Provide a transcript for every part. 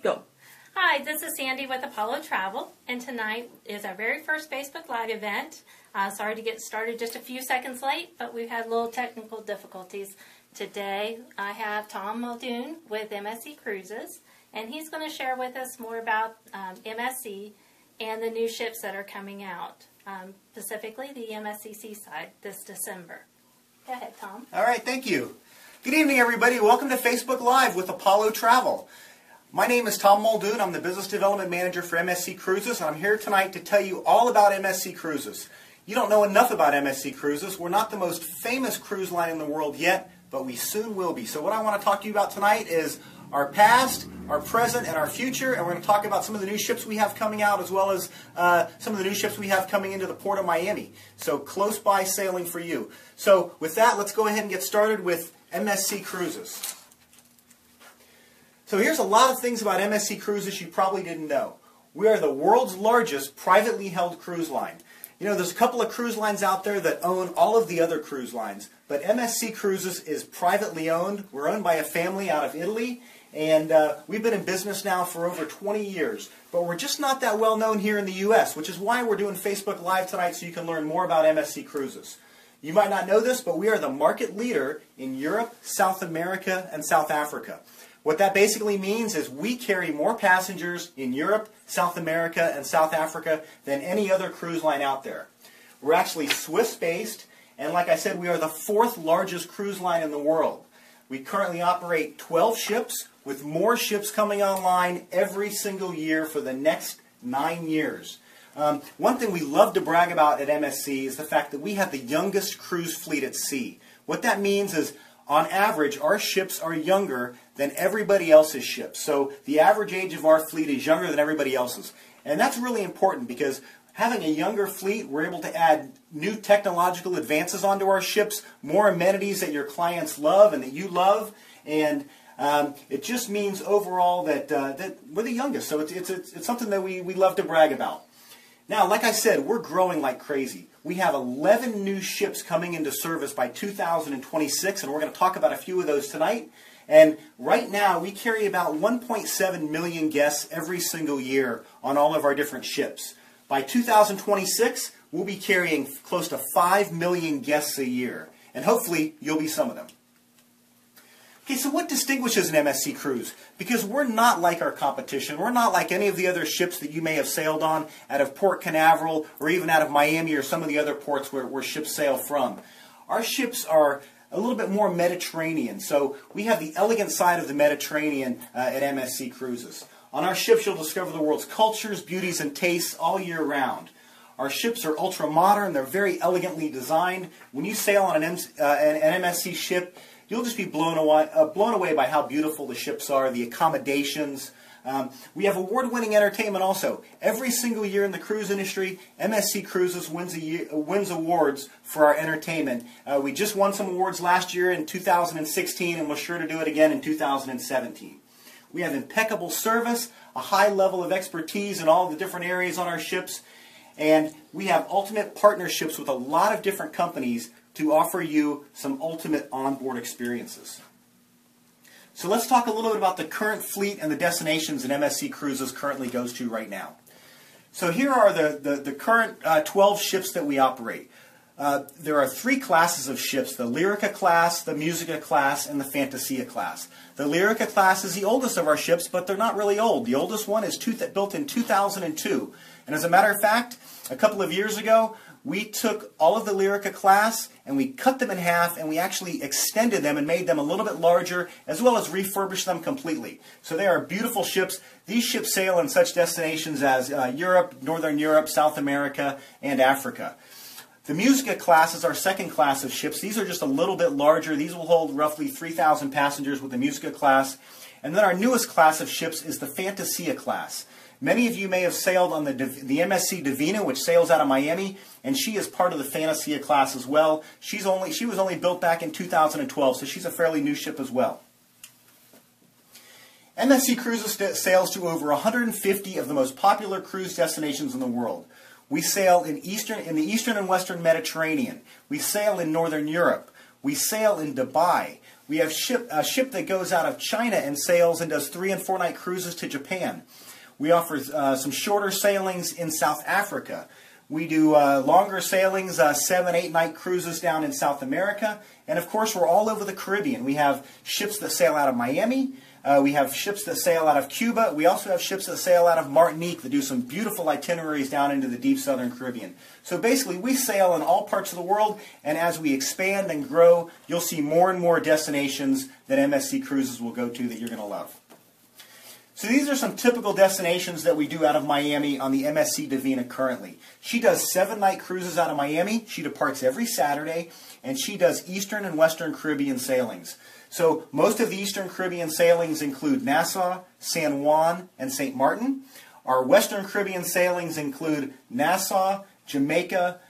Go. Hi, this is Sandy with Apollo Travel, and tonight is our very first Facebook Live event. Sorry to get started just a few seconds late, but we've had little technical difficulties. Today I have Tom Muldoon with MSC Cruises, and he's going to share with us more about MSC and the new ships that are coming out, specifically the MSC SEASIDE this December. Go ahead, Tom. All right, thank you. Good evening, everybody. Welcome to Facebook Live with Apollo Travel. My name is Tom Muldoon. I'm the Business Development Manager for MSC Cruises, and I'm here tonight to tell you all about MSC Cruises. You don't know enough about MSC Cruises. We're not the most famous cruise line in the world yet, but we soon will be. So what I want to talk to you about tonight is our past, our present, and our future, and we're going to talk about some of the new ships we have coming out, as well as some of the new ships we have coming into the port of Miami. So close by sailing for you. So with that, let's go ahead and get started with MSC Cruises. So here's a lot of things about MSC Cruises you probably didn't know. We are the world's largest privately held cruise line. You know, there's a couple of cruise lines out there that own all of the other cruise lines, but MSC Cruises is privately owned. We're owned by a family out of Italy, and we've been in business now for over 20 years. But we're just not that well known here in the U.S., which is why we're doing Facebook Live tonight, so you can learn more about MSC Cruises. You might not know this, but we are the market leader in Europe, South America, and South Africa. What that basically means is we carry more passengers in Europe, South America, and South Africa than any other cruise line out there. We're actually Swiss-based, and like I said, we are the fourth largest cruise line in the world. We currently operate 12 ships, with more ships coming online every single year for the next 9 years. One thing we love to brag about at MSC is the fact that we have the youngest cruise fleet at sea. What that means is, on average, our ships are younger than everybody else's ships. So the average age of our fleet is younger than everybody else's. And that's really important because having a younger fleet, we're able to add new technological advances onto our ships, more amenities that your clients love and that you love. And it just means overall that, that we're the youngest. So it's something that we love to brag about. Now, like I said, we're growing like crazy. We have 11 new ships coming into service by 2026, and we're going to talk about a few of those tonight. And right now, we carry about 1.7 million guests every single year on all of our different ships. By 2026, we'll be carrying close to 5 million guests a year, and hopefully, you'll be some of them. Okay, so what distinguishes an MSC cruise? Because we're not like our competition. We're not like any of the other ships that you may have sailed on out of Port Canaveral or even out of Miami or some of the other ports where ships sail from. Our ships are a little bit more Mediterranean. So we have the elegant side of the Mediterranean at MSC Cruises. On our ships, you'll discover the world's cultures, beauties, and tastes all year round. Our ships are ultra-modern. They're very elegantly designed. When you sail on an MSC ship, you'll just be blown away by how beautiful the ships are, the accommodations. We have award-winning entertainment also. Every single year in the cruise industry, MSC Cruises wins awards for our entertainment. We just won some awards last year in 2016, and we're sure to do it again in 2017. We have impeccable service, a high level of expertise in all the different areas on our ships, and we have ultimate partnerships with a lot of different companies to offer you some ultimate onboard experiences. So let's talk a little bit about the current fleet and the destinations that MSC Cruises currently goes to right now. So here are the current 12 ships that we operate. There are 3 classes of ships: the Lyrica class, the Musica class, and the Fantasia class. The Lyrica class is the oldest of our ships, but they're not really old. The oldest one is built in 2002. And as a matter of fact, a couple of years ago, we took all of the Lyrica class and we cut them in half, and we actually extended them and made them a little bit larger, as well as refurbished them completely. So they are beautiful ships. These ships sail in such destinations as Europe, Northern Europe, South America, and Africa. The Musica class is our second class of ships. These are just a little bit larger. These will hold roughly 3,000 passengers with the Musica class. And then our newest class of ships is the Fantasia class. Many of you may have sailed on the MSC Divina, which sails out of Miami, and she is part of the Fantasia class as well. She was only built back in 2012, so she's a fairly new ship as well. MSC Cruises sails to over 150 of the most popular cruise destinations in the world. We sail in the eastern and western Mediterranean. We sail in Northern Europe. We sail in Dubai. We have a ship that goes out of China and sails and does 3- and 4-night cruises to Japan. We offer some shorter sailings in South Africa. We do longer sailings, 7- 8-night cruises down in South America. And of course, we're all over the Caribbean. We have ships that sail out of Miami. We have ships that sail out of Cuba. We also have ships that sail out of Martinique that do some beautiful itineraries down into the deep southern Caribbean. So basically, we sail in all parts of the world, and as we expand and grow, you'll see more and more destinations that MSC Cruises will go to that you're going to love. So these are some typical destinations that we do out of Miami on the MSC Divina currently. She does 7-night cruises out of Miami. She departs every Saturday, and she does Eastern and Western Caribbean sailings. So most of the Eastern Caribbean sailings include Nassau, San Juan, and St. Martin. Our Western Caribbean sailings include Nassau, Jamaica,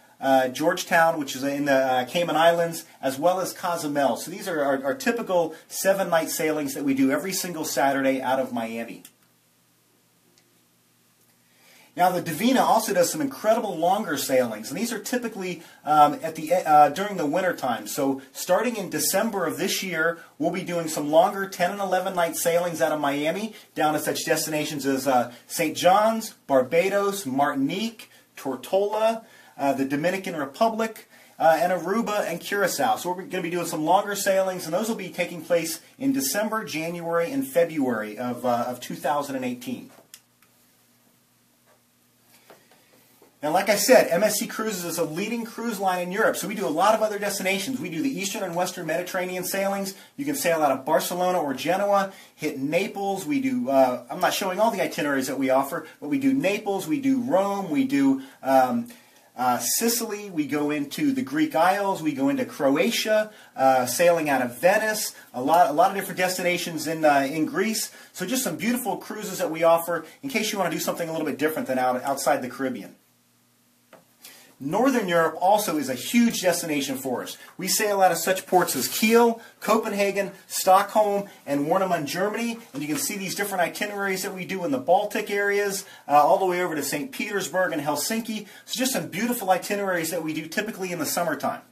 Georgetown, which is in the Cayman Islands, as well as Cozumel. So these are our typical 7-night sailings that we do every single Saturday out of Miami. Now the Divina also does some incredible longer sailings, and these are typically during the winter time. So starting in December of this year, we'll be doing some longer 10- and 11-night sailings out of Miami down to such destinations as St. John's, Barbados, Martinique, Tortola, the Dominican Republic, and Aruba and Curacao. So we're going to be doing some longer sailings, and those will be taking place in December, January, and February of 2018. Now, like I said, MSC Cruises is a leading cruise line in Europe, so we do a lot of other destinations. We do the Eastern and Western Mediterranean sailings. You can sail out of Barcelona or Genoa, hit Naples. We do, I'm not showing all the itineraries that we offer, but we do Naples, we do Rome, we do Sicily, we go into the Greek Isles, we go into Croatia, sailing out of Venice, a lot of different destinations in Greece. So just some beautiful cruises that we offer in case you want to do something a little bit different than outside the Caribbean. Northern Europe also is a huge destination for us. We sail out of such ports as Kiel, Copenhagen, Stockholm, and Warnemund, Germany. And you can see these different itineraries that we do in the Baltic areas, all the way over to St. Petersburg and Helsinki. So just some beautiful itineraries that we do typically in the summertime.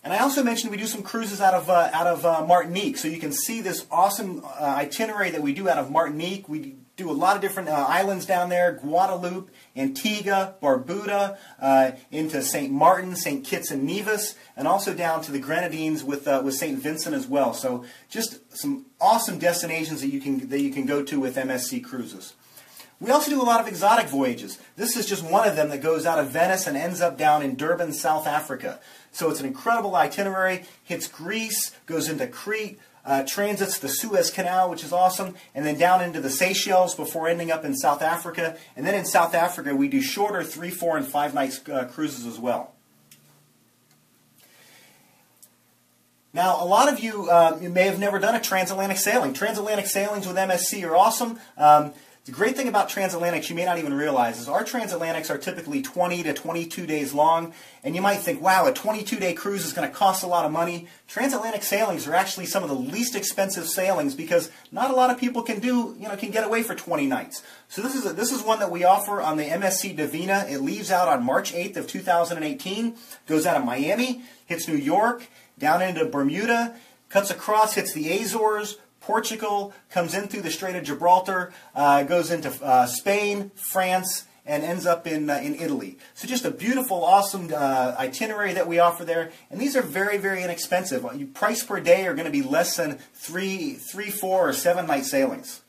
And I also mentioned we do some cruises out of Martinique. So you can see this awesome itinerary that we do out of Martinique. We do a lot of different islands down there, Guadeloupe, Antigua, Barbuda, into St. Martin, St. Kitts and Nevis, and also down to the Grenadines with St. Vincent as well. So just some awesome destinations that you can go to with MSC Cruises. We also do a lot of exotic voyages. This is just one of them that goes out of Venice and ends up down in Durban, South Africa. So it's an incredible itinerary, hits Greece, goes into Crete, transits the Suez Canal, which is awesome, and then down into the Seychelles before ending up in South Africa. And then in South Africa, we do shorter 3-, 4-, and 5-night cruises as well. Now, a lot of you, you may have never done a transatlantic sailing. Transatlantic sailings with MSC are awesome. The great thing about transatlantics you may not even realize is our transatlantics are typically 20 to 22 days long, and you might think, wow, a 22-day cruise is going to cost a lot of money. Transatlantic sailings are actually some of the least expensive sailings because not a lot of people can get away for 20 nights. So this is one that we offer on the MSC Divina. It leaves out on March 8th of 2018, goes out of Miami, hits New York, down into Bermuda, cuts across, hits the Azores, Portugal, comes in through the Strait of Gibraltar, goes into Spain, France, and ends up in Italy. So just a beautiful, awesome itinerary that we offer there. And these are very, very inexpensive. Price per day are going to be less than 3, 4, or 7-night sailings.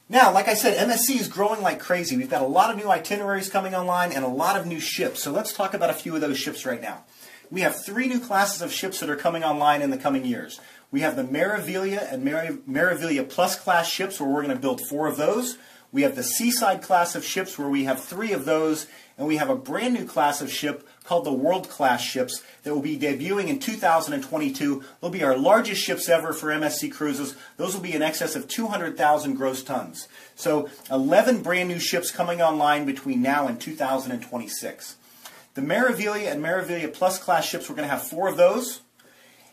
Now, like I said, MSC is growing like crazy. We've got a lot of new itineraries coming online and a lot of new ships. So let's talk about a few of those ships right now. We have 3 new classes of ships that are coming online in the coming years. We have the Meraviglia and Meraviglia Plus class ships where we're going to build 4 of those. We have the Seaside class of ships where we have 3 of those. And we have a brand new class of ship called the World class ships that will be debuting in 2022. They'll be our largest ships ever for MSC Cruises. Those will be in excess of 200,000 gross tons. So 11 brand new ships coming online between now and 2026. The Meraviglia and Meraviglia Plus class ships, we're going to have 4 of those.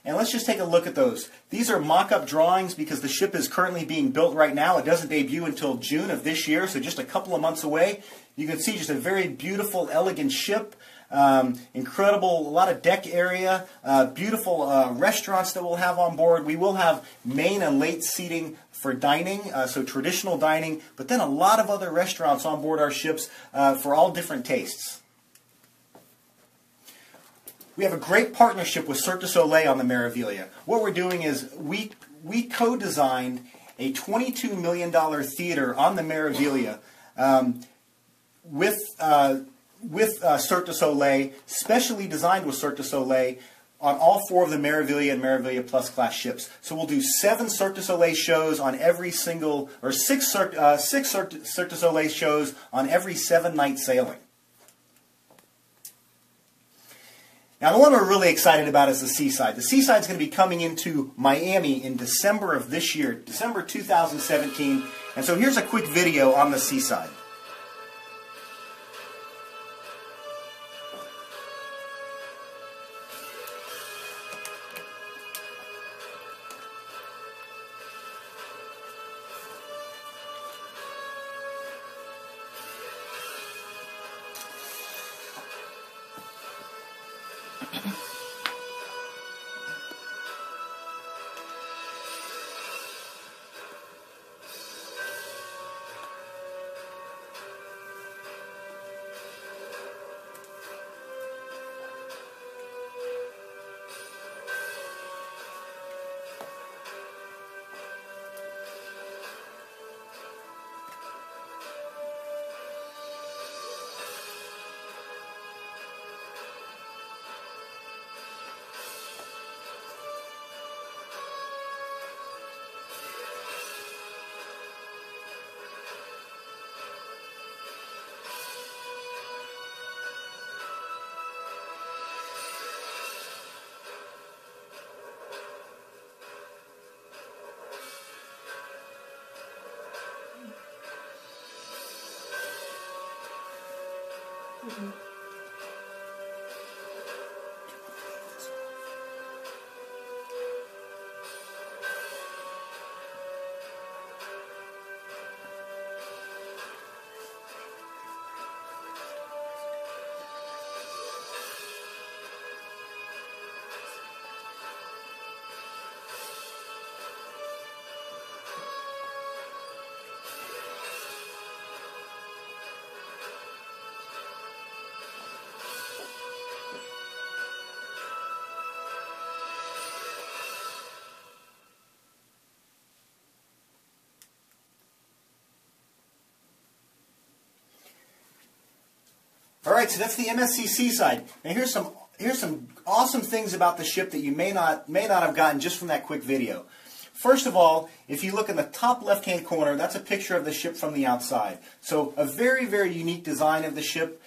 And let's just take a look at those. These are mock-up drawings because the ship is currently being built right now. It doesn't debut until June of this year, so just a couple of months away. You can see just a very beautiful, elegant ship. incredible, a lot of deck area, beautiful restaurants that we'll have on board. We will have main and late seating for dining, so traditional dining, but then a lot of other restaurants on board our ships for all different tastes. We have a great partnership with Cirque du Soleil on the Meraviglia. What we're doing is we co-designed a $22 million theater on the Meraviglia with Cirque du Soleil, specially designed with Cirque du Soleil on all 4 of the Meraviglia and Meraviglia Plus class ships. So we'll do 7 Cirque du Soleil shows on every single, or 6 Cirque du Soleil shows on every 7-night sailing. Now the one we're really excited about is the Seaside. The Seaside is going to be coming into Miami in December of this year, December 2017. And so here's a quick video on the Seaside. Mm-hmm. All right, so that's the MSC Seaside. Now here's some awesome things about the ship that you may not have gotten just from that quick video. First of all, if you look in the top left-hand corner, that's a picture of the ship from the outside. So a very, very unique design of the ship.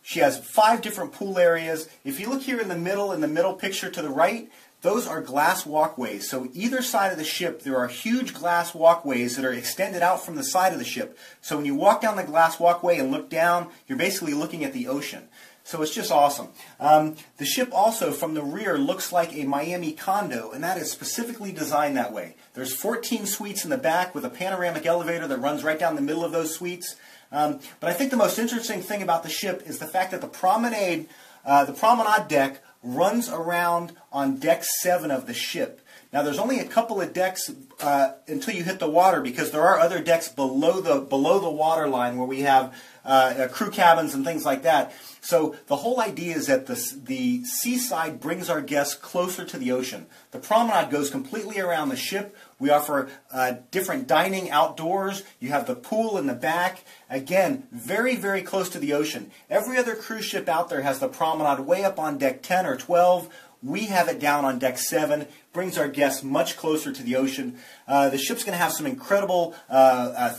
She has 5 different pool areas. If you look here in the middle picture to the right, those are glass walkways. So either side of the ship, there are huge glass walkways that are extended out from the side of the ship. So when you walk down the glass walkway and look down, you're basically looking at the ocean. So it's just awesome. The ship also, from the rear, looks like a Miami condo, and that is specifically designed that way. There's 14 suites in the back with a panoramic elevator that runs right down the middle of those suites. But I think the most interesting thing about the ship is the fact that the promenade deck runs around on deck 7 of the ship. Now there's only a couple of decks until you hit the water, because there are other decks below the water line where we have crew cabins and things like that. So the whole idea is that the Seaside brings our guests closer to the ocean. The promenade goes completely around the ship. We offer different dining outdoors. You have the pool in the back. Again, very, very close to the ocean. Every other cruise ship out there has the promenade way up on deck 10 or 12. We have it down on deck 7. Brings our guests much closer to the ocean. The ship's going to have some incredible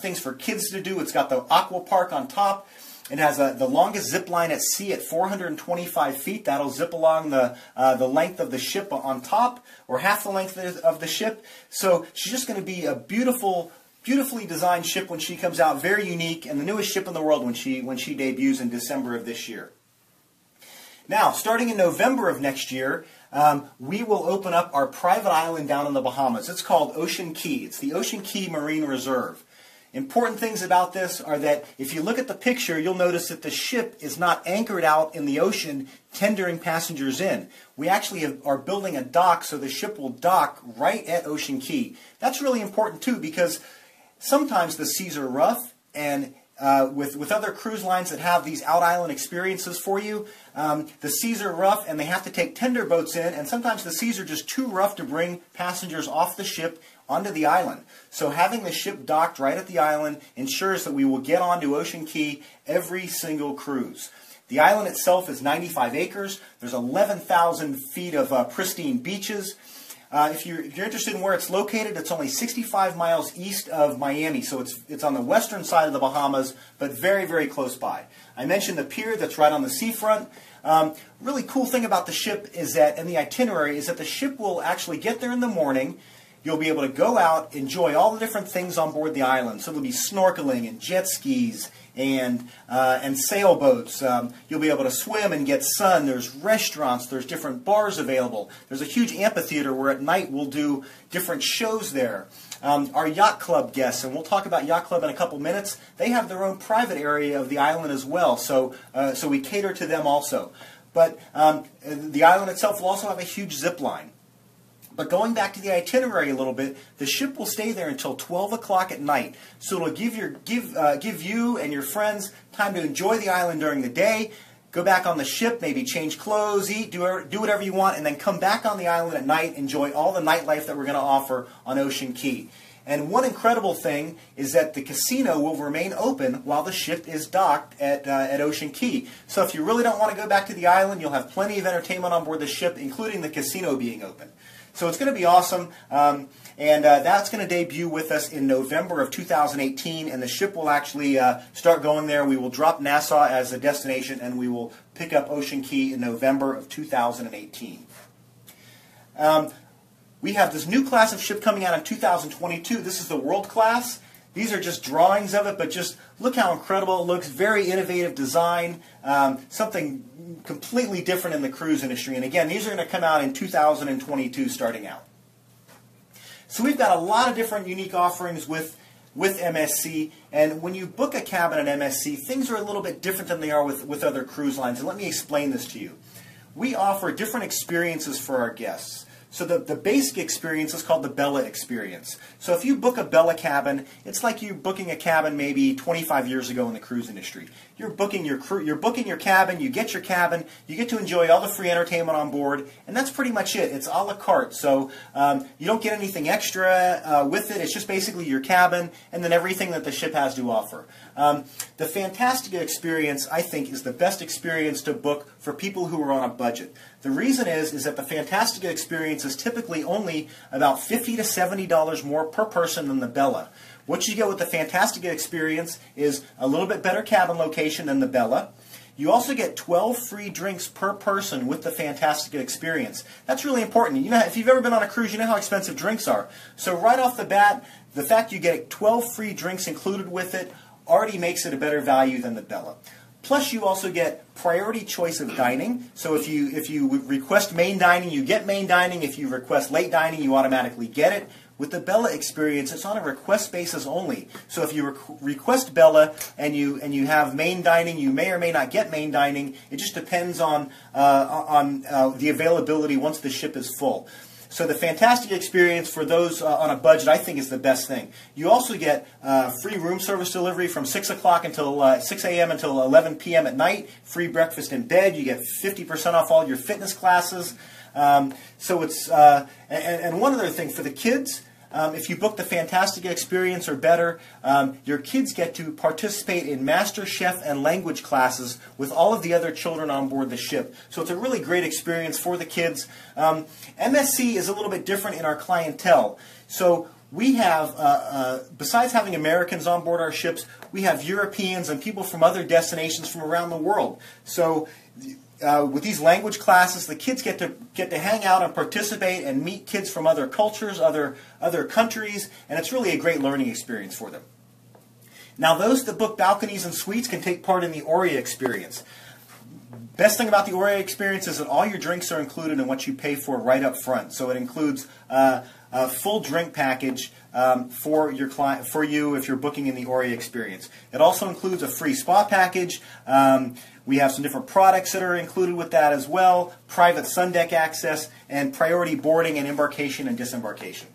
things for kids to do. It's got the aqua park on top. It has the longest zip line at sea at 425 feet. That'll zip along the length of the ship on top, or half the length of the ship. So she's just going to be a beautifully designed ship when she comes out, very unique, and the newest ship in the world when she debuts in December of this year. Now, starting in November of next year, we will open up our private island down in the Bahamas. It's called Ocean Key. It's the Ocean Key Marine Reserve. Important things about this are that if you look at the picture, you'll notice that the ship is not anchored out in the ocean tendering passengers in. We actually are building a dock so the ship will dock right at Ocean Key. That's really important too, because sometimes the seas are rough, and with other cruise lines that have these out-island experiences for you, the seas are rough and they have to take tender boats in, and sometimes the seas are just too rough to bring passengers off the ship onto the island. So having the ship docked right at the island ensures that we will get onto Ocean Key every single cruise. The island itself is 95 acres. There's 11,000 feet of pristine beaches. If you're interested in where it's located, it's only 65 miles east of Miami, so it's on the western side of the Bahamas, but very, very close by. I mentioned the pier that's right on the seafront. Really cool thing about the ship is that, and the itinerary, is that the ship will actually get there in the morning. You'll be able to go out, enjoy all the different things on board the island. So there'll be snorkeling and jet skis and sailboats. You'll be able to swim and get sun. There's restaurants. There's different bars available. There's a huge amphitheater where at night we'll do different shows there. Our yacht club guests, and we'll talk about yacht club in a couple minutes, they have their own private area of the island as well. So we cater to them also. But the island itself will also have a huge zip line. But going back to the itinerary a little bit, the ship will stay there until 12 o'clock at night. So it'll give you and your friends time to enjoy the island during the day, go back on the ship, maybe change clothes, eat, do whatever you want, and then come back on the island at night, enjoy all the nightlife that we're going to offer on Ocean Key. And one incredible thing is that the casino will remain open while the ship is docked at Ocean Key. So if you really don't want to go back to the island, you'll have plenty of entertainment on board the ship, including the casino being open. So it's going to be awesome, and that's going to debut with us in November of 2018, and the ship will actually start going there. We will drop Nassau as a destination, and we will pick up Ocean Key in November of 2018. We have this new class of ship coming out in 2022. This is the World Class. These are just drawings of it, but just look how incredible it looks. Very innovative design, something completely different in the cruise industry. And again, these are going to come out in 2022 starting out. So we've got a lot of different unique offerings with MSC. And when you book a cabin at MSC, things are a little bit different than they are with other cruise lines. And let me explain this to you. We offer different experiences for our guests. So the basic experience is called the Bella experience. So if you book a Bella cabin, it's like you booking a cabin maybe 25 years ago in the cruise industry. You're booking your cabin, you get to enjoy all the free entertainment on board, and that's pretty much it. It's a la carte. So you don't get anything extra with it. It's just basically your cabin and then everything that the ship has to offer. The Fantastica experience, I think, is the best experience to book for people who are on a budget. The reason is that the Fantastica experience is typically only about $50 to $70 more per person than the Bella. What you get with the Fantastica experience is a little bit better cabin location than the Bella. You also get 12 free drinks per person with the Fantastica experience. That's really important. You know, if you've ever been on a cruise, you know how expensive drinks are. So right off the bat, the fact you get 12 free drinks included with it already makes it a better value than the Bella. Plus, you also get priority choice of dining. So if you request main dining, you get main dining. If you request late dining, you automatically get it. With the Bella experience, it's on a request basis only. So if you request Bella and you have main dining, you may or may not get main dining. It just depends on the availability once the ship is full. So the Fantastica experience for those on a budget, I think, is the best thing. You also get free room service delivery from 6 o'clock until 6 a.m. until 11 p.m. at night. Free breakfast in bed. You get 50% off all your fitness classes. So it's and one other thing for the kids. If you book the Fantastica experience or better, your kids get to participate in Master Chef and language classes with all of the other children on board the ship. So it's a really great experience for the kids. MSC is a little bit different in our clientele. So we have, besides having Americans on board our ships, we have Europeans and people from other destinations from around the world. So with these language classes, the kids get to hang out and participate and meet kids from other cultures, other countries, and it's really a great learning experience for them. Now, those that book balconies and suites can take part in the Aurea experience. Best thing about the Oreo experience is that all your drinks are included in what you pay for right up front. So it includes a full drink package for your client, for you if you're booking in the Oreo experience. It also includes a free spa package. We have some different products that are included with that as well, private sun deck access, and priority boarding and embarkation and disembarkation.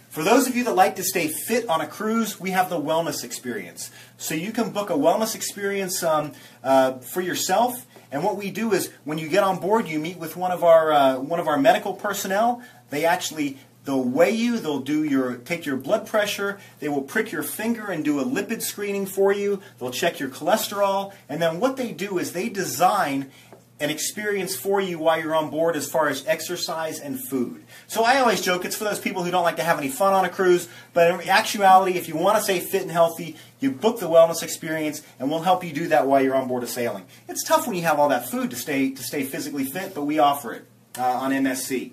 For those of you that like to stay fit on a cruise, we have the wellness experience. So you can book a wellness experience for yourself. And what we do is, when you get on board, you meet with one of our medical personnel. They'll weigh you. They'll take your blood pressure. They will prick your finger and do a lipid screening for you. They'll check your cholesterol. And then what they do is they design an experience for you while you're on board as far as exercise and food. So I always joke it's for those people who don't like to have any fun on a cruise, but in actuality, if you want to stay fit and healthy, you book the wellness experience and we'll help you do that while you're on board a sailing. It's tough when you have all that food to stay physically fit, but we offer it on MSC.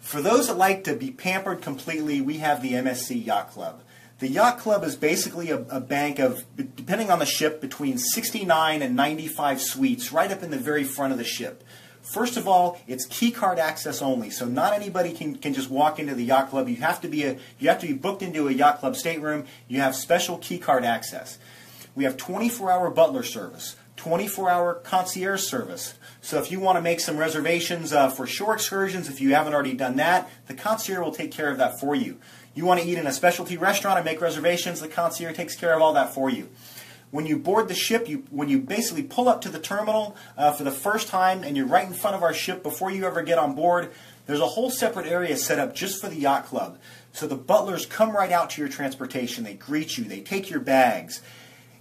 For those that like to be pampered completely, we have the MSC Yacht Club. The Yacht Club is basically a bank of, depending on the ship, between 69 and 95 suites right up in the very front of the ship. First of all, it's key card access only, so not anybody can just walk into the Yacht Club. You have to be booked into a Yacht Club stateroom. You have special key card access. We have 24-hour butler service, 24-hour concierge service. So if you want to make some reservations for shore excursions, if you haven't already done that, the concierge will take care of that for you. You want to eat in a specialty restaurant and make reservations, the concierge takes care of all that for you. When you board the ship, when you basically pull up to the terminal for the first time and you're right in front of our ship before you ever get on board, there's a whole separate area set up just for the Yacht Club. So the butlers come right out to your transportation. They greet you. They take your bags.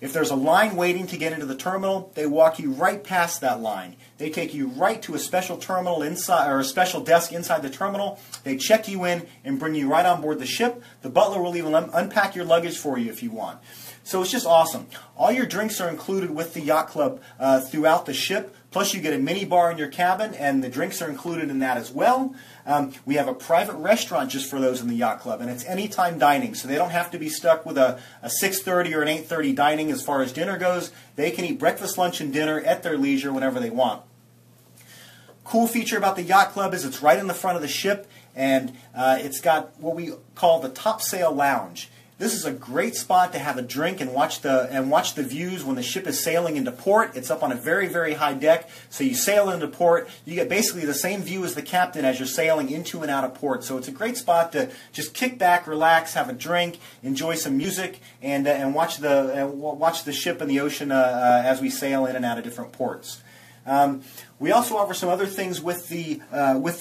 If there's a line waiting to get into the terminal, they walk you right past that line. They take you right to a special terminal inside, or a special desk inside the terminal. They check you in and bring you right on board the ship. The butler will even unpack your luggage for you if you want. So it's just awesome. All your drinks are included with the Yacht Club throughout the ship. Plus you get a mini bar in your cabin, and the drinks are included in that as well. We have a private restaurant just for those in the Yacht Club, and it's anytime dining, so they don't have to be stuck with a 6:30 or an 8:30 dining as far as dinner goes. They can eat breakfast, lunch, and dinner at their leisure whenever they want. Cool feature about the Yacht Club is it's right in the front of the ship, and it's got what we call the top sail lounge. This is a great spot to have a drink and watch the views when the ship is sailing into port. It's up on a very, very high deck, so you sail into port. You get basically the same view as the captain as you're sailing into and out of port. So it's a great spot to just kick back, relax, have a drink, enjoy some music, and watch the ship in the ocean as we sail in and out of different ports. We also offer some other things with the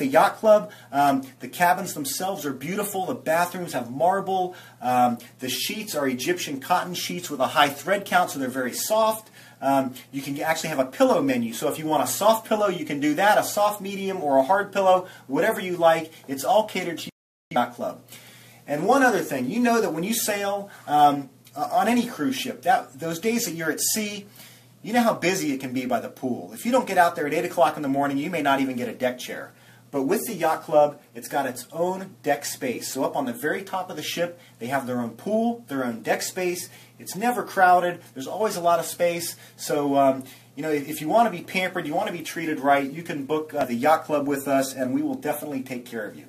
Yacht Club. The cabins themselves are beautiful. The bathrooms have marble. The sheets are Egyptian cotton sheets with a high thread count, so they're very soft. You can actually have a pillow menu. So if you want a soft pillow, you can do that, a soft, medium, or a hard pillow, whatever you like. It's all catered to the Yacht Club. And one other thing, you know that when you sail on any cruise ship, those days that you're at sea, you know how busy it can be by the pool. If you don't get out there at 8 o'clock in the morning, you may not even get a deck chair. But with the Yacht Club, it's got its own deck space. So up on the very top of the ship, they have their own pool, their own deck space. It's never crowded. There's always a lot of space. So, you know, if you want to be pampered, you want to be treated right, you can book the Yacht Club with us, and we will definitely take care of you.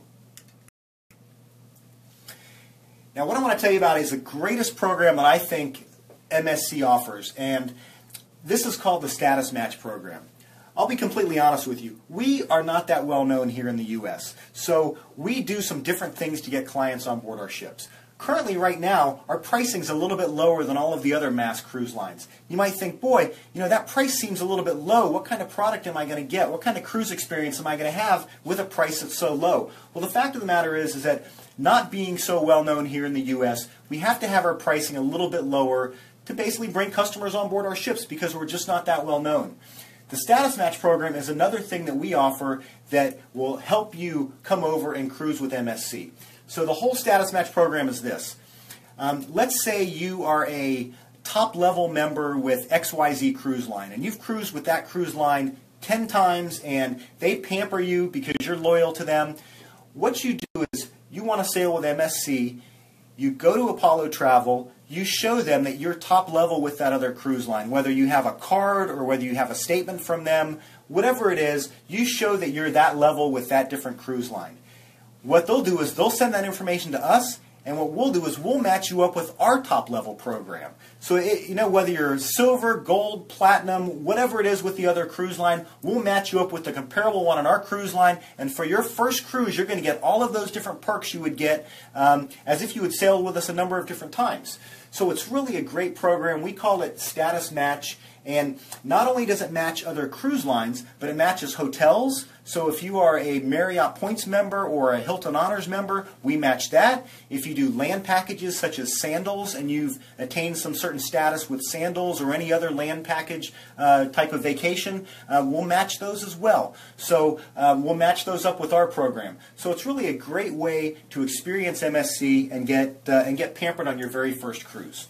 Now, what I want to tell you about is the greatest program that I think MSC offers, and this is called the Status Match Program. I'll be completely honest with you. We are not that well known here in the U.S., so we do some different things to get clients on board our ships. Currently, right now, our pricing's a little bit lower than all of the other mass cruise lines. You might think, boy, you know, that price seems a little bit low. What kind of product am I going to get? What kind of cruise experience am I going to have with a price that's so low? Well, the fact of the matter is that not being so well known here in the U.S., we have to have our pricing a little bit lower to basically bring customers on board our ships because we're just not that well known. The Status Match Program is another thing that we offer that will help you come over and cruise with MSC. So the whole Status Match Program is this. Let's say you are a top-level member with XYZ Cruise Line, and you've cruised with that cruise line 10 times, and they pamper you because you're loyal to them. What you do is you want to sail with MSC. You go to Apollo Travel, you show them that you're top level with that other cruise line. Whether you have a card or whether you have a statement from them, whatever it is, you show that you're that level with that different cruise line. What they'll do is they'll send that information to us, and what we'll do is we'll match you up with our top level program. So whether you're silver, gold, platinum, whatever it is with the other cruise line, we'll match you up with the comparable one on our cruise line. And for your first cruise, you're going to get all of those different perks you would get as if you would sail with us a number of different times. So it's really a great program. We call it Status Match. And not only does it match other cruise lines, but it matches hotels. So if you are a Marriott Points member or a Hilton Honors member, we match that. If you do land packages such as sandals and you've attained some certain status with sandals or any other land package type of vacation, we'll match those as well. So we'll match those up with our program. So it's really a great way to experience MSC and get pampered on your very first cruise.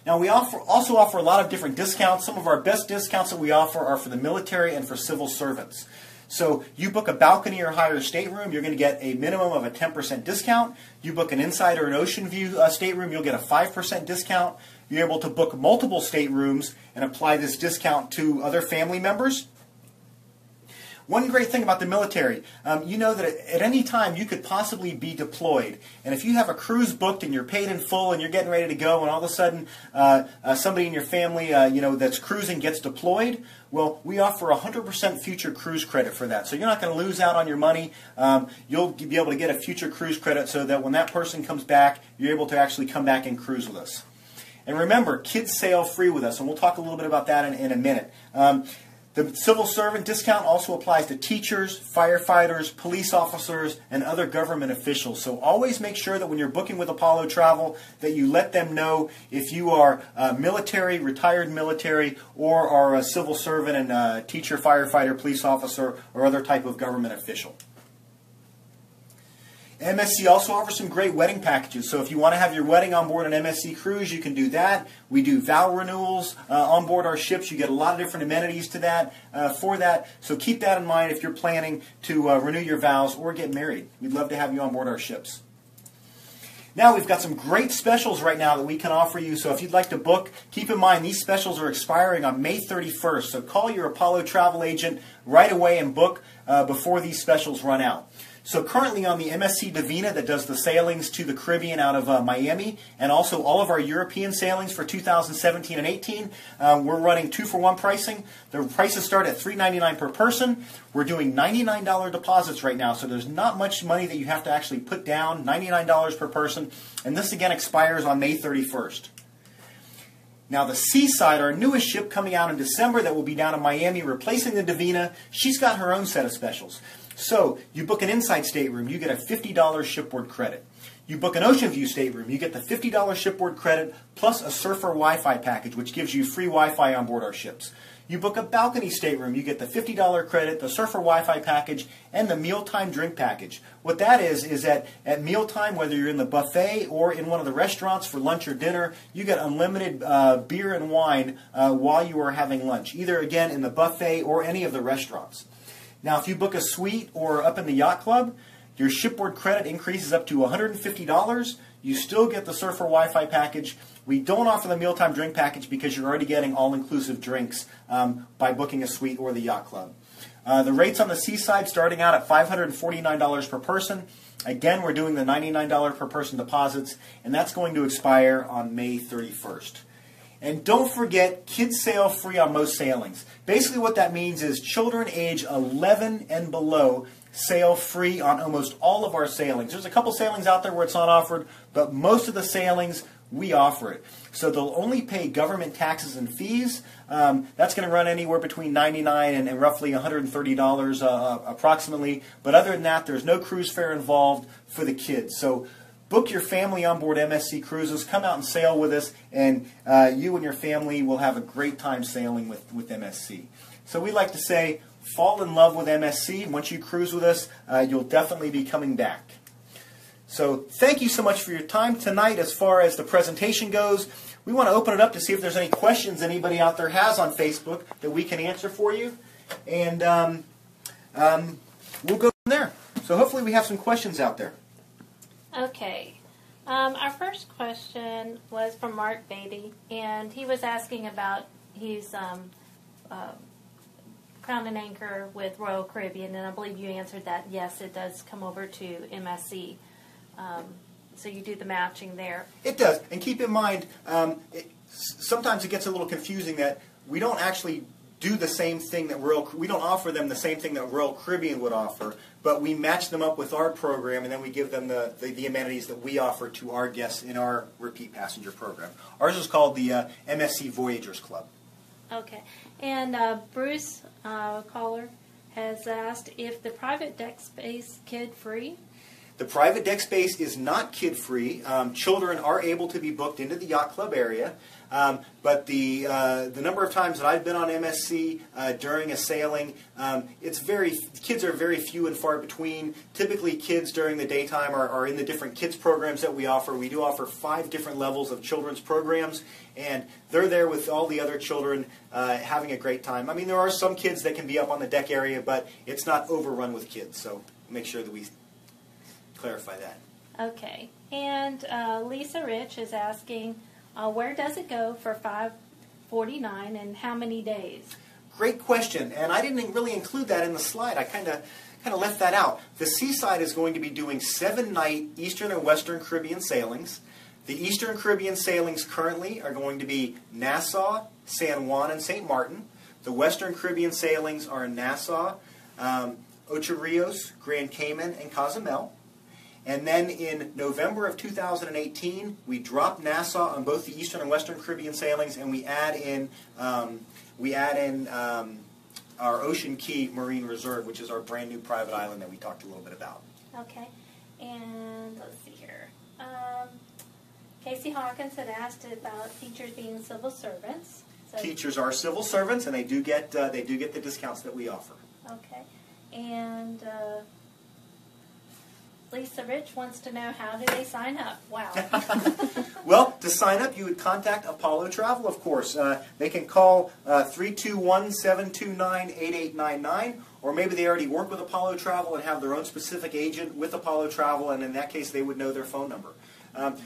Now, we also offer a lot of different discounts. Some of our best discounts that we offer are for the military and for civil servants. So you book a balcony or higher stateroom, you're going to get a minimum of a 10% discount. You book an inside or an ocean view stateroom, you'll get a 5% discount. You're able to book multiple staterooms and apply this discount to other family members. One great thing about the military, you know that at any time you could possibly be deployed. And if you have a cruise booked and you're paid in full and you're getting ready to go and all of a sudden somebody in your family that's cruising gets deployed, well, we offer 100% future cruise credit for that. So you're not going to lose out on your money. You'll be able to get a future cruise credit so that when that person comes back, you're able to actually come back and cruise with us. And remember, kids sail free with us, and we'll talk a little bit about that in a minute. The civil servant discount also applies to teachers, firefighters, police officers, and other government officials. So always make sure that when you're booking with Apollo Travel that you let them know if you are military, retired military, or are a civil servant and a teacher, firefighter, police officer, or other type of government official. MSC also offers some great wedding packages. So if you want to have your wedding on board an MSC cruise, you can do that. We do vow renewals on board our ships. You get a lot of different amenities to that for that. So keep that in mind if you're planning to renew your vows or get married. We'd love to have you on board our ships. Now we've got some great specials right now that we can offer you. So if you'd like to book, keep in mind these specials are expiring on May 31st. So call your Apollo travel agent right away and book before these specials run out. So currently on the MSC Divina that does the sailings to the Caribbean out of Miami, and also all of our European sailings for 2017 and 18, we're running 2-for-1 pricing. The prices start at $3.99 per person. We're doing $99 deposits right now, so there's not much money that you have to actually put down, $99 per person, and this again expires on May 31st. Now the Seaside, our newest ship coming out in December that will be down in Miami replacing the Divina, she's got her own set of specials. So you book an inside stateroom, you get a $50 shipboard credit. You book an ocean view stateroom, you get the $50 shipboard credit plus a surfer Wi-Fi package, which gives you free Wi-Fi on board our ships. You book a balcony stateroom, you get the $50 credit, the surfer Wi-Fi package, and the mealtime drink package. What that is that at mealtime, whether you're in the buffet or in one of the restaurants for lunch or dinner, you get unlimited beer and wine while you are having lunch, either again in the buffet or any of the restaurants. Now, if you book a suite or up in the yacht club, your shipboard credit increases up to $150. You still get the surfer Wi-Fi package. We don't offer the mealtime drink package because you're already getting all-inclusive drinks by booking a suite or the yacht club. The rates on the Seaside starting out at $549 per person. Again, we're doing the $99 per person deposits, and that's going to expire on May 31st. And don't forget, kids sail free on most sailings. Basically what that means is children age 11 and below sail free on almost all of our sailings. There's a couple sailings out there where it's not offered, but most of the sailings, we offer it. So they'll only pay government taxes and fees. That's going to run anywhere between $99 and roughly $130 approximately. But other than that, there's no cruise fare involved for the kids. So book your family on board MSC Cruises. Come out and sail with us, and you and your family will have a great time sailing with MSC. So we like to say, fall in love with MSC. Once you cruise with us, you'll definitely be coming back. So thank you so much for your time tonight. As far as the presentation goes, we want to open it up to see if there's any questions anybody out there has on Facebook that we can answer for you. And we'll go from there. So hopefully we have some questions out there. Okay. Our first question was from Mark Beatty, and he was asking about he's Crown and Anchor with Royal Caribbean, and I believe you answered that. Yes, it does come over to MSC. So you do the matching there. It does, and keep in mind, sometimes it gets a little confusing that we don't actually do the same thing that we don't offer them the same thing that Royal Caribbean would offer, but we match them up with our program, and then we give them the amenities that we offer to our guests in our repeat passenger program. Ours is called the MSC Voyagers Club. Okay, and Bruce caller has asked if the private deck space kid-free. The private deck space is not kid-free. Children are able to be booked into the yacht club area, but the number of times that I've been on MSC during a sailing, kids are very few and far between. Typically, kids during the daytime are in the different kids programs that we offer. We do offer 5 different levels of children's programs, and they're there with all the other children having a great time. I mean, there are some kids that can be up on the deck area, but it's not overrun with kids, so make sure that we clarify that. Okay, and Lisa Rich is asking, where does it go for $549 and how many days? Great question, and I didn't really include that in the slide. I kind of left that out. The Seaside is going to be doing 7-night Eastern and Western Caribbean sailings. The Eastern Caribbean sailings currently are going to be Nassau, San Juan, and St. Martin. The Western Caribbean sailings are in Nassau, Ocho Rios, Grand Cayman, and Cozumel. And then in November of 2018, we drop Nassau on both the Eastern and Western Caribbean sailings, and we add in our Ocean Key Marine Reserve, which is our brand new private island that we talked a little bit about. Okay, and let's see here. Casey Hawkins had asked about teachers being civil servants. So Teachers are civil servants, and they do get the discounts that we offer. okay, and Lisa Rich wants to know, how do they sign up? Wow. Well, to sign up, you would contact Apollo Travel, of course. They can call 321-729-8899, or maybe they already work with Apollo Travel and have their own specific agent with Apollo Travel, and in that case, they would know their phone number.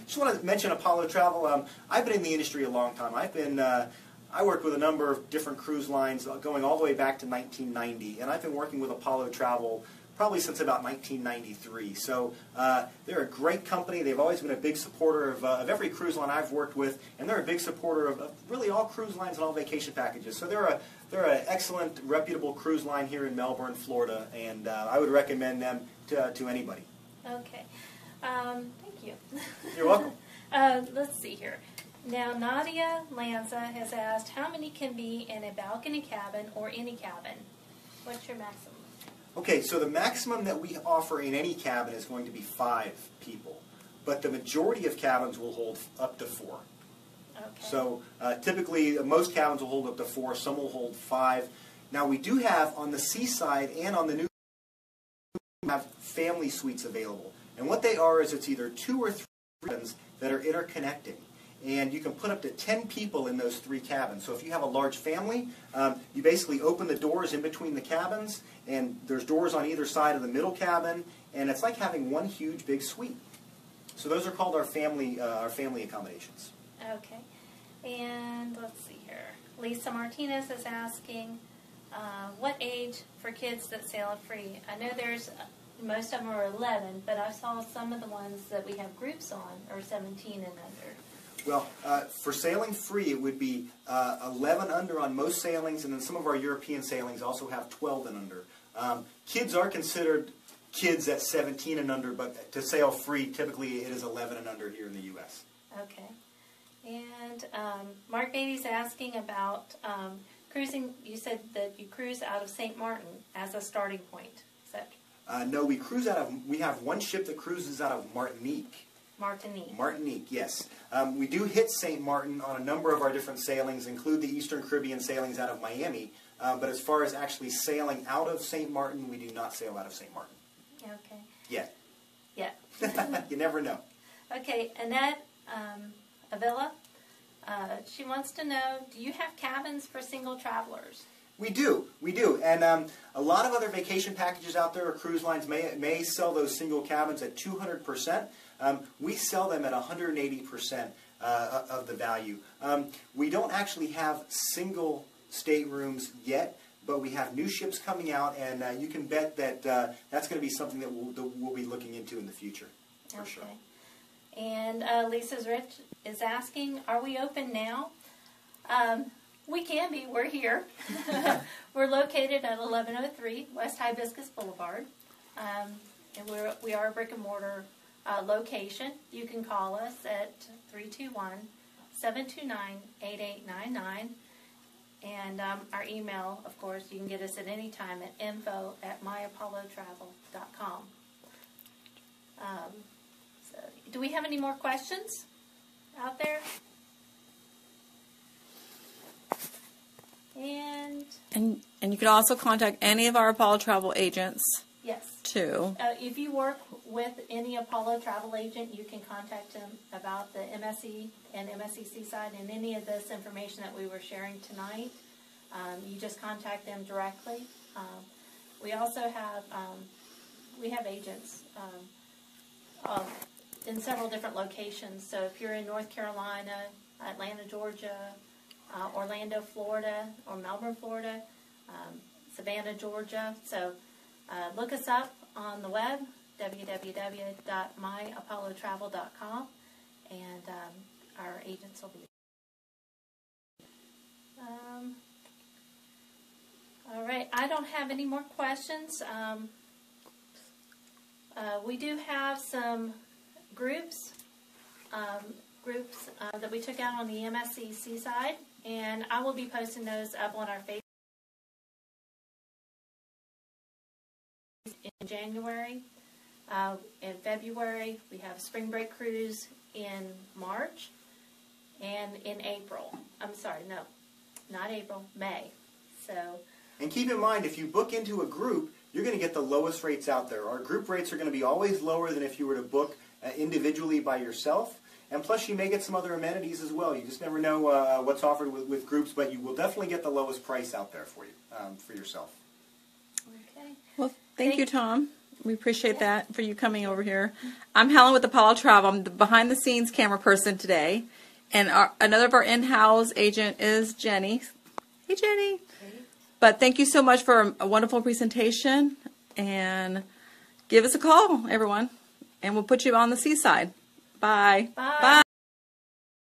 Just want to mention Apollo Travel. I've been in the industry a long time. I worked with a number of different cruise lines going all the way back to 1990, and I've been working with Apollo Travel probably since about 1993. So they're a great company. They've always been a big supporter of every cruise line I've worked with, and they're a big supporter of really all cruise lines and all vacation packages. So they're an excellent, reputable cruise line here in Melbourne, Florida, and I would recommend them to anybody. Okay. Thank you. You're welcome. Let's see here. Now, Nadia Lanza has asked, how many can be in a balcony cabin or any cabin? What's your maximum? Okay, so the maximum that we offer in any cabin is going to be 5 people, but the majority of cabins will hold up to 4. Okay. So typically, most cabins will hold up to 4, some will hold 5. Now, we do have, on the Seaside and on the new, have family suites available. And what they are is it's either 2 or 3 cabins that are interconnecting. And you can put up to 10 people in those 3 cabins. So if you have a large family, you basically open the doors in between the cabins, and there's doors on either side of the middle cabin, and it's like having one huge big suite. So those are called our family accommodations. Okay. And let's see here. Lisa Martinez is asking, what age for kids that sail free? I know most of them are 11, but I saw some of the ones that we have groups on are 17 and under. Well, for sailing free, it would be 11 under on most sailings, and then some of our European sailings also have 12 and under. Kids are considered kids at 17 and under, but to sail free, typically it is 11 and under here in the U.S. Okay. And Mark Beatty's asking about cruising. You said that you cruise out of St. Martin as a starting point. Is that? No, we have one ship that cruises out of Martinique. Martinique, yes. We do hit St. Martin on a number of our different sailings, include the Eastern Caribbean sailings out of Miami. But as far as actually sailing out of St. Martin, we do not sail out of St. Martin. Okay. Yet. Yeah. You never know. Okay, Annette Avila, she wants to know, do you have cabins for single travelers? We do, and a lot of other vacation packages out there or cruise lines may sell those single cabins at 200%. We sell them at 180% of the value. We don't actually have single staterooms yet, but we have new ships coming out, and you can bet that that's going to be something that we'll be looking into in the future, for sure. And Lisa's Rich is asking, are we open now? We can be. We're here. We're located at 1103 West Hibiscus Boulevard, and we are a brick and mortar location. You can call us at 321-729-8899, and our email, of course, you can get us at any time at info@myapollotravel.com. So, do we have any more questions out there? And you can also contact any of our Apollo Travel agents. Yes. Too. If you work with any Apollo Travel agent, you can contact them about the MSC and MSC SEASIDE and any of this information that we were sharing tonight. You just contact them directly. We also have agents in several different locations. So if you're in North Carolina, Atlanta, Georgia, Orlando, Florida, or Melbourne, Florida, Savannah, Georgia. So look us up on the web, www.myapollotravel.com, and our agents will be there. All right, I don't have any more questions. We do have some groups that we took out on the MSC SEASIDE, and I will be posting those up on our Facebook in January. In February, we have a spring break cruise in March, and in April. I'm sorry, no, not April, May. So. And keep in mind, if you book into a group, you're going to get the lowest rates out there. Our group rates are going to be always lower than if you were to book individually by yourself. And plus, you may get some other amenities as well. You just never know what's offered with groups, but you will definitely get the lowest price out there for you, for yourself. Okay. Well, thank you, Tom. We appreciate that for you coming over here. I'm Helen with Apollo Travel. I'm the behind-the-scenes camera person today. And another of our in-house agent is Jenny. Hey, Jenny. Okay. But thank you so much for a wonderful presentation. And give us a call, everyone. And we'll put you on the seaside. Bye. Bye. Bye.